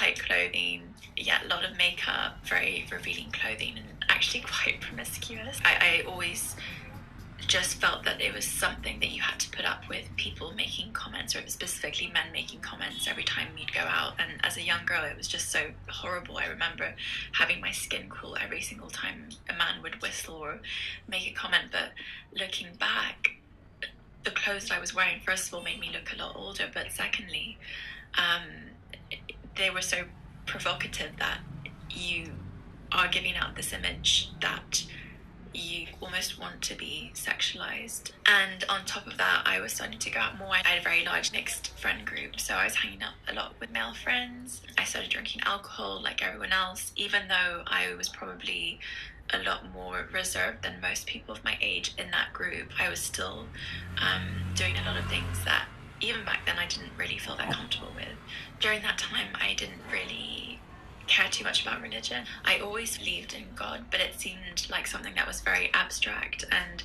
tight clothing, a lot of makeup, very revealing clothing, and actually quite promiscuous. I always just felt that it was something that you had to put up with, people making comments, or specifically men making comments every time you'd go out. And as a young girl, it was just so horrible. I remember having my skin crawl every single time a man would whistle or make a comment. But looking back, the clothes I was wearing, first of all, made me look a lot older, but secondly, they were so provocative that you are giving out this image that you almost want to be sexualized. And on top of that, I was starting to go out more. I had a very large mixed friend group, so I was hanging out a lot with male friends. I started drinking alcohol like everyone else, even though I was probably a lot more reserved than most people of my age in that group. I was still doing a lot of things that even back then I didn't really feel that comfortable with. During that time, I didn't really care too much about religion. I always believed in God, but it seemed like something that was very abstract, and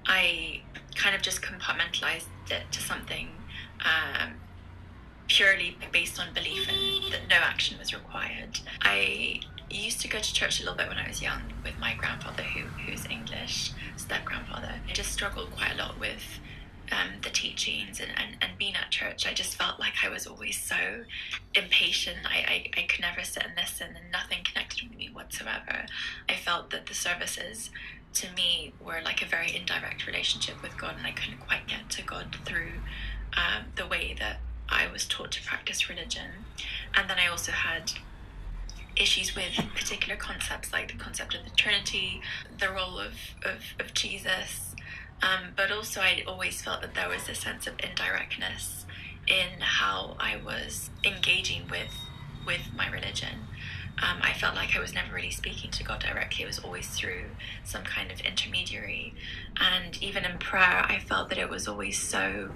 I kind of just compartmentalized it to something purely based on belief and that no action was required. I used to go to church a little bit when I was young with my grandfather, who's English, step-grandfather. I just struggled quite a lot with the teachings and being at church. I just felt like I was always so impatient. I could never sit and listen, and nothing connected with me whatsoever. I felt that the services to me were like a very indirect relationship with God, and I couldn't quite get to God through the way that I was taught to practice religion. And then I also had issues with particular concepts like the concept of the Trinity, the role of Jesus, but also I always felt that there was a sense of indirectness in how I was engaging with my religion. I felt like I was never really speaking to God directly. It was always through some kind of intermediary. And even in prayer, I felt that it was always so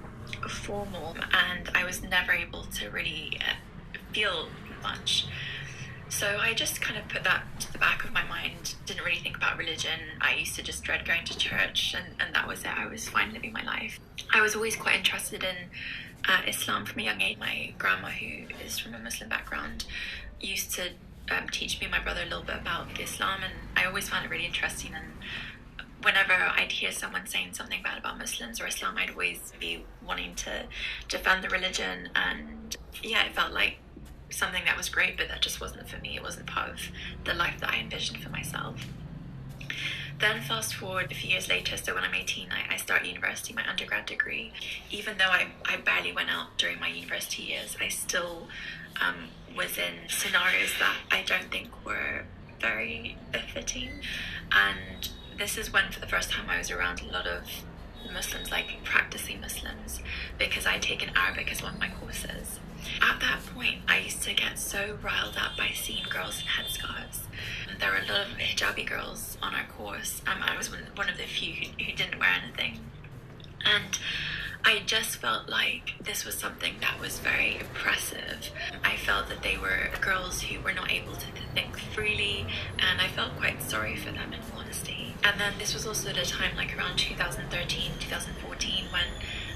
formal, and I was never able to really feel much. So I just kind of put that to the back of my mind, didn't really think about religion. I used to just dread going to church, and that was it. I was fine living my life. I was always quite interested in Islam from a young age. My grandma, who is from a Muslim background, used to teach me and my brother a little bit about Islam, and I always found it really interesting. And whenever I'd hear someone saying something bad about Muslims or Islam, I'd always be wanting to defend the religion. And it felt like something that was great, but that just wasn't for me. It wasn't part of the life that I envisioned for myself. Then fast forward a few years later, so when I'm 18, I start university, my undergrad degree. Even though I barely went out during my university years, I still was in scenarios that I don't think were very befitting. And this is when, for the first time, I was around a lot of Muslims, like practicing Muslims, because I'd taken Arabic as one of my courses. At that point, I used to get so riled up by seeing girls in headscarves. There were a lot of hijabi girls on our course. I was one of the few who didn't wear anything. And I just felt like this was something that was very oppressive. I felt that they were girls who were not able to think freely, and I felt quite sorry for them, in all honesty. And then this was also at a time like around 2013, 2014, when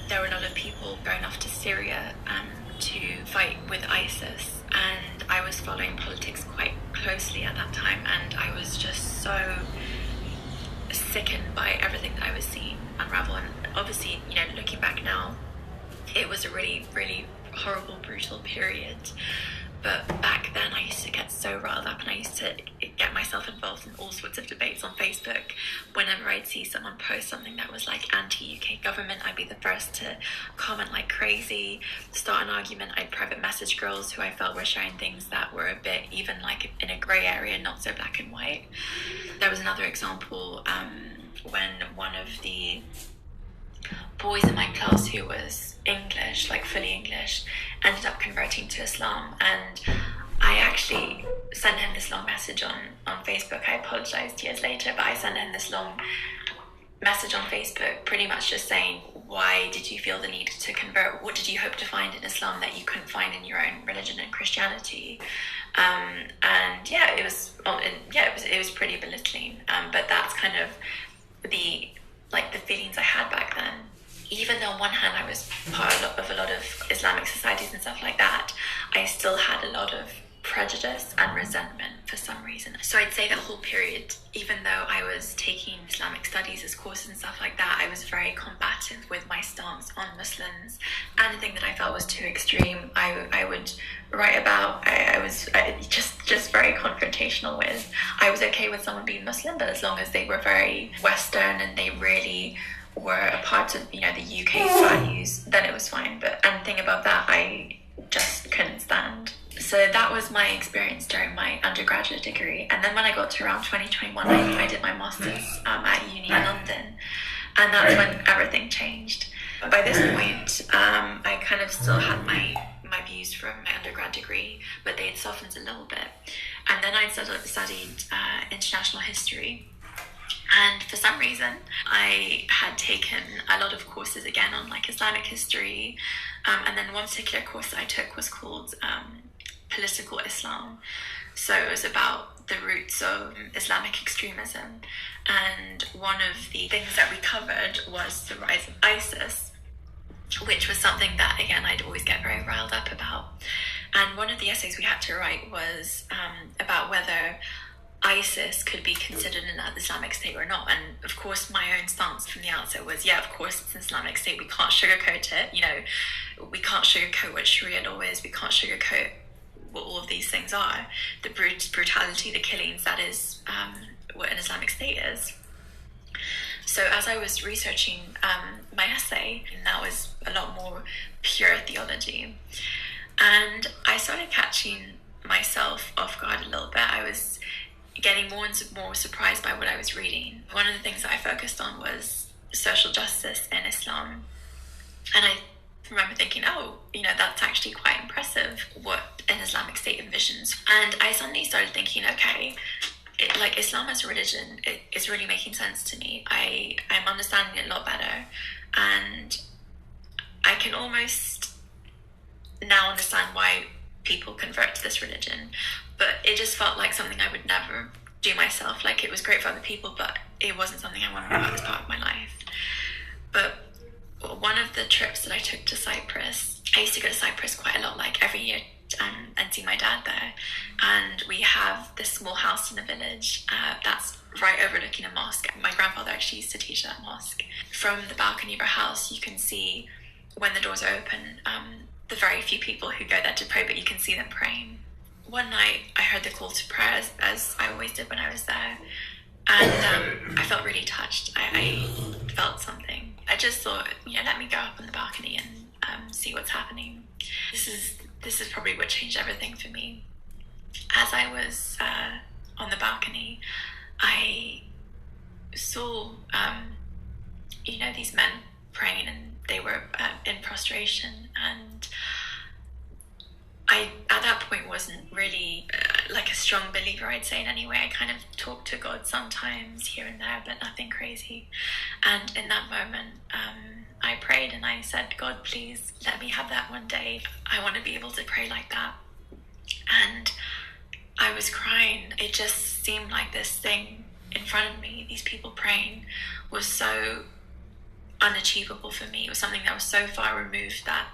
there were a lot of people going off to Syria to fight with ISIS, and I was following politics quite closely at that time, and I was just so sickened by everything that I was seeing unravel. And obviously, looking back now, it was a really, really horrible, brutal period. But back then, I used to get so riled up, and I used to get myself involved in all sorts of debates on Facebook. Whenever I'd see someone post something that was like anti-UK government, I'd be the first to comment like crazy, start an argument. I'd private message girls who I felt were sharing things that were a bit even like in a grey area, not so black and white. There was another example when one of the boys in my class who was English, like fully English, ended up converting to Islam, and I actually sent him this long message on Facebook. I apologized years later, but I sent him this long message on Facebook, pretty much just saying, why did you feel the need to convert? What did you hope to find in Islam that you couldn't find in your own religion and Christianity? It was pretty belittling. But that's kind of the feelings I had back then. Even though on one hand I was part of a lot of Islamic societies and stuff like that, I still had a lot of prejudice and resentment for some reason. So I'd say the whole period, even though I was taking Islamic studies as courses and stuff like that, I was very combative with my stance on Muslims. Anything that I felt was too extreme, I would write about. I was just very confrontational with. I was okay with someone being Muslim, but as long as they were very Western and they really were a part of, the UK's values, then it was fine. But anything above that, I just couldn't stand. So that was my experience during my undergraduate degree. And then when I got to around 2021, I did my master's at uni in London. And that's when everything changed. By this point, I kind of still had my views from my undergrad degree, but they had softened a little bit. And then I studied international history. And for some reason, I had taken a lot of courses again on like Islamic history. And then one particular course that I took was called Political Islam. So it was about the roots of Islamic extremism. And one of the things that we covered was the rise of ISIS, which was something that, again, I'd always get very riled up about. And one of the essays we had to write was about whether ISIS could be considered an Islamic state or not. And of course, my own stance from the outset was, yeah, of course it's an Islamic state. We can't sugarcoat it. We can't sugarcoat what Sharia law is. We can't sugarcoat what all of these things are. The brutality, the killings, that is what an Islamic state is. So as I was researching my essay, and that was a lot more pure theology, and I started catching myself off guard a little bit. I was getting more and more surprised by what I was reading. One of the things that I focused on was social justice in Islam. And I remember thinking, that's actually quite impressive what an Islamic state envisions. And I suddenly started thinking, okay, Islam as a religion, it's really making sense to me. I'm understanding it a lot better. And I can almost now understand why people convert to this religion. But it just felt like something I would never do myself. Like, it was great for other people, but it wasn't something I wanted to have as part of my life. But one of the trips that I took to Cyprus, I used to go to Cyprus quite a lot, like every year, and see my dad there. And we have this small house in the village that's right overlooking a mosque. My grandfather actually used to teach at that mosque. From the balcony of our house, you can see, when the doors are open, the very few people who go there to pray, but you can see them praying. One night, I heard the call to prayer, as I always did when I was there, and I felt really touched. I felt something. I just thought, let me go up on the balcony and see what's happening. This is probably what changed everything for me. As I was on the balcony, I saw, these men praying, and they were in prostration, and I, at that point, wasn't really like a strong believer, I'd say, in any way. I kind of talked to God sometimes here and there, but nothing crazy. And in that moment, I prayed and I said, God, please let me have that one day. I want to be able to pray like that. And I was crying. It just seemed like this thing in front of me, these people praying, was so unachievable for me. It was something that was so far removed that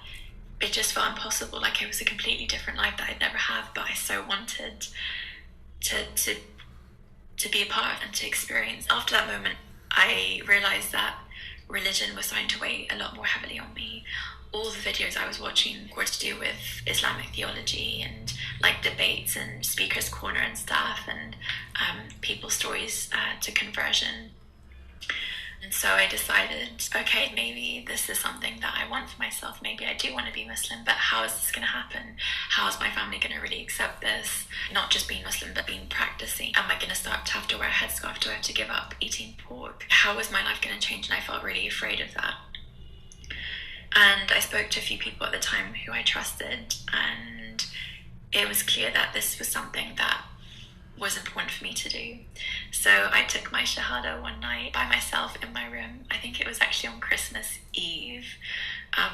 it just felt impossible, like it was a completely different life that I'd never had, but I so wanted to be a part and to experience. After that moment, I realised that religion was starting to weigh a lot more heavily on me. All the videos I was watching were to do with Islamic theology and like debates and speakers' corner and stuff, and people's stories to conversion. And so I decided, okay, maybe this is something that I want for myself. Maybe I do want to be Muslim, but how is this going to happen? How is my family going to really accept this? Not just being Muslim, but being practicing. Am I going to start to have to wear a headscarf? Do I have to give up eating pork? How is my life going to change? And I felt really afraid of that. And I spoke to a few people at the time who I trusted, and it was clear that this was something that was important for me to do. So I took my Shahada one night by myself in my room. I think it was actually on Christmas Eve,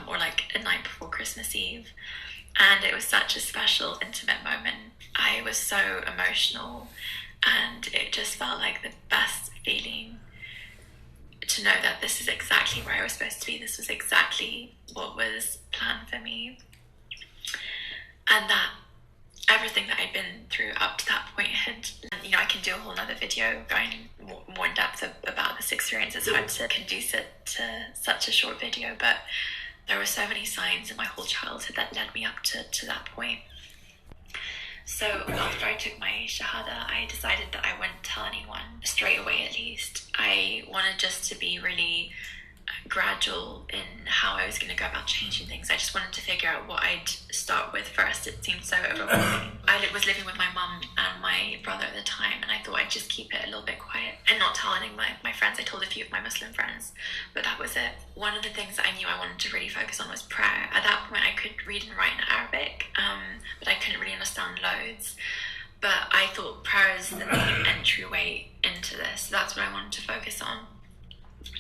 or like a night before Christmas Eve. And it was such a special, intimate moment. I was so emotional, and it just felt like the best feeling to know that this is exactly where I was supposed to be. This was exactly what was planned for me. And that everything that I'd been through up to that point had, you know, I can do a whole other video going more in depth about this experience. It's hard to condense it to such a short video, but there were so many signs in my whole childhood that led me up to that point. So after I took my Shahada, I decided that I wouldn't tell anyone, straight away at least. I wanted just to be really gradual in how I was going to go about changing things. I just wanted to figure out what I'd start with first. It seemed so overwhelming. I was living with my mum and my brother at the time, and I thought I'd just keep it a little bit quiet and not tell any of my friends. I told a few of my Muslim friends, but that was it. One of the things that I knew I wanted to really focus on was prayer. At that point, I could read and write in Arabic, but I couldn't really understand loads. But I thought prayer is the main entryway into this. So that's what I wanted to focus on.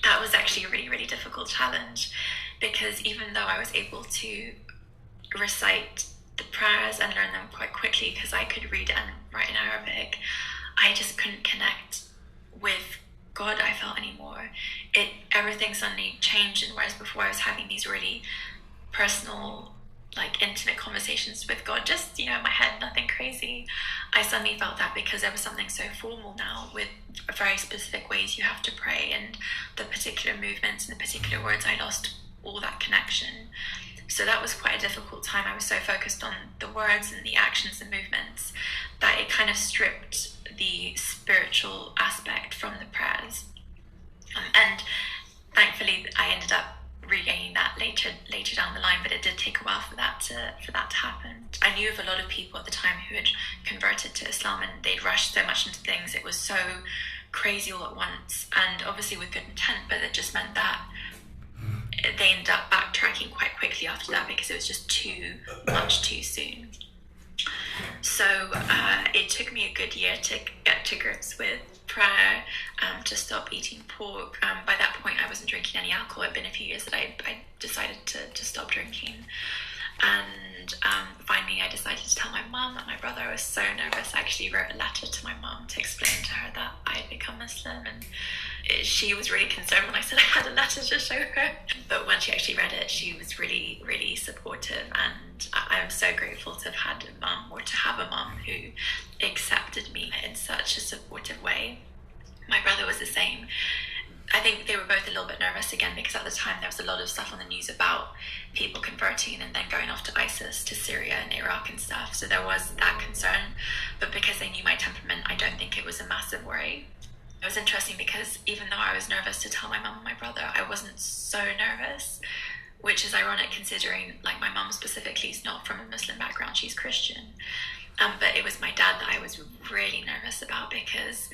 That was actually a really, really difficult challenge, because even though I was able to recite the prayers and learn them quite quickly because I could read and write in Arabic, I just couldn't connect with God, I felt, anymore. Everything suddenly changed, and whereas before I was having these really personal, like intimate conversations with God, just, you know, in my head, nothing crazy, I suddenly felt that because there was something so formal now with very specific ways you have to pray and the particular movements and the particular words, I lost all that connection. So that was quite a difficult time. I was so focused on the words and the actions and movements that it kind of stripped the spiritual aspect from the prayers. And thankfully I ended up regaining that later down the line, but it did take a while for that to happen. I knew of a lot of people at the time who had converted to Islam, and they'd rushed so much into things. It was so crazy all at once, and obviously with good intent, but it just meant that they ended up backtracking quite quickly after that because it was just too much too soon. So it took me a good year to get to grips with prayer, to stop eating pork. By that point I wasn't drinking any alcohol. It'd been a few years that I decided to stop drinking, and finally I decided to tell my mum and my brother. I was so nervous. I actually wrote a letter to my mum to explain to her that I had become Muslim, and she was really concerned when I said I had a letter to show her, but when she actually read it, she was really, really supportive, and I'm so grateful to have had a mum, or to have a mum who accepted me in such a supportive way. My brother was the same. I think they were both a little bit nervous again because at the time there was a lot of stuff on the news about people converting and then going off to ISIS, to Syria and Iraq and stuff, so there was that concern, but because they knew my temperament, I don't think it was a massive worry. It was interesting because even though I was nervous to tell my mum and my brother, I wasn't so nervous, which is ironic considering, like, my mum specifically is not from a Muslim background, she's Christian. But it was my dad that I was really nervous about because,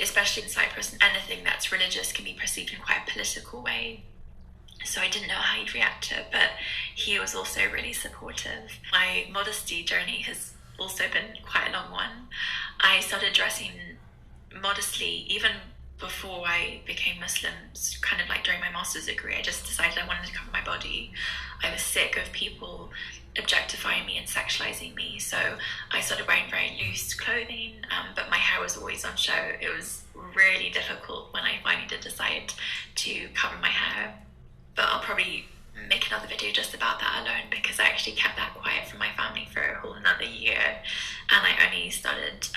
especially in Cyprus, anything that's religious can be perceived in quite a political way. So I didn't know how he'd react to it, but he was also really supportive. My modesty journey has also been quite a long one. I started dressing modestly even before I became Muslim, kind of like during my master's degree. I just decided I wanted to cover my body. I was sick of people objectifying me and sexualizing me, so I started wearing very loose clothing, but my hair was always on show. It was really difficult when I finally did decide to cover my hair, but I'll probably make another video just about that alone because I actually kept that quiet from my family for a whole another year, and I only started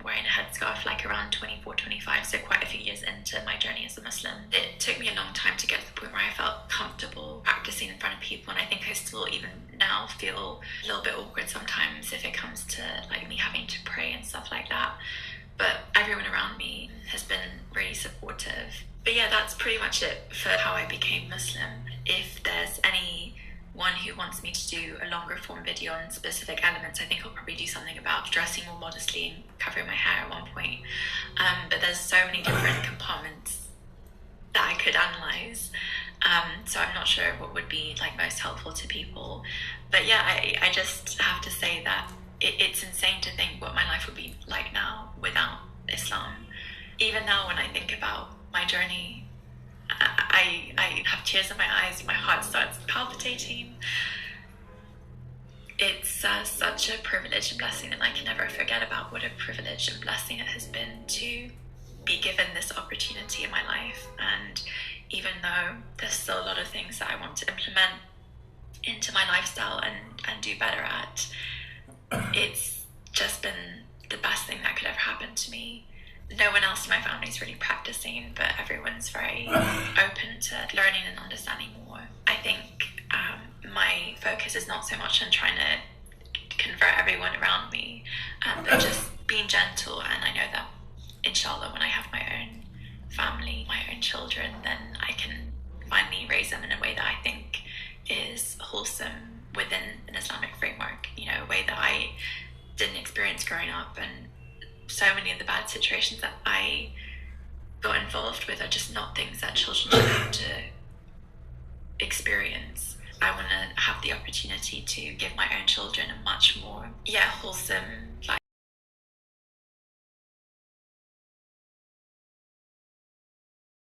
wearing a headscarf like around 24, 25, so quite a few years into my journey as a Muslim. It took me a long time to get to the point where I felt comfortable practicing in front of people, and I think I still even now feel a little bit awkward sometimes if it comes to like me having to pray and stuff like that, but everyone around me has been really supportive. But yeah, that's pretty much it for how I became Muslim. If there's anyone who wants me to do a longer form video on specific elements, I think I'll probably do something about dressing more modestly and covering my hair at one point. But there's so many different compartments that I could analyze. So I'm not sure what would be like most helpful to people. But yeah, I just have to say that it's insane to think what my life would be like now without Islam. Even now when I think about my journey, I have tears in my eyes, my heart starts palpitating. It's such a privilege and blessing, and I can never forget about what a privilege and blessing it has been to be given this opportunity in my life. And even though there's still a lot of things that I want to implement into my lifestyle and do better at, it's just been the best thing that could ever happen to me. No one else in my family is really practicing, but everyone's very open to learning and understanding more. I think my focus is not so much on trying to convert everyone around me, but just being gentle. And I know that, inshallah, when I have my own family, my own children, then I can finally raise them in a way that I think is wholesome within an Islamic framework, you know, a way that I didn't experience growing up. And so many of the bad situations that I got involved with are just not things that children should have to experience. I want to have the opportunity to give my own children a much more, wholesome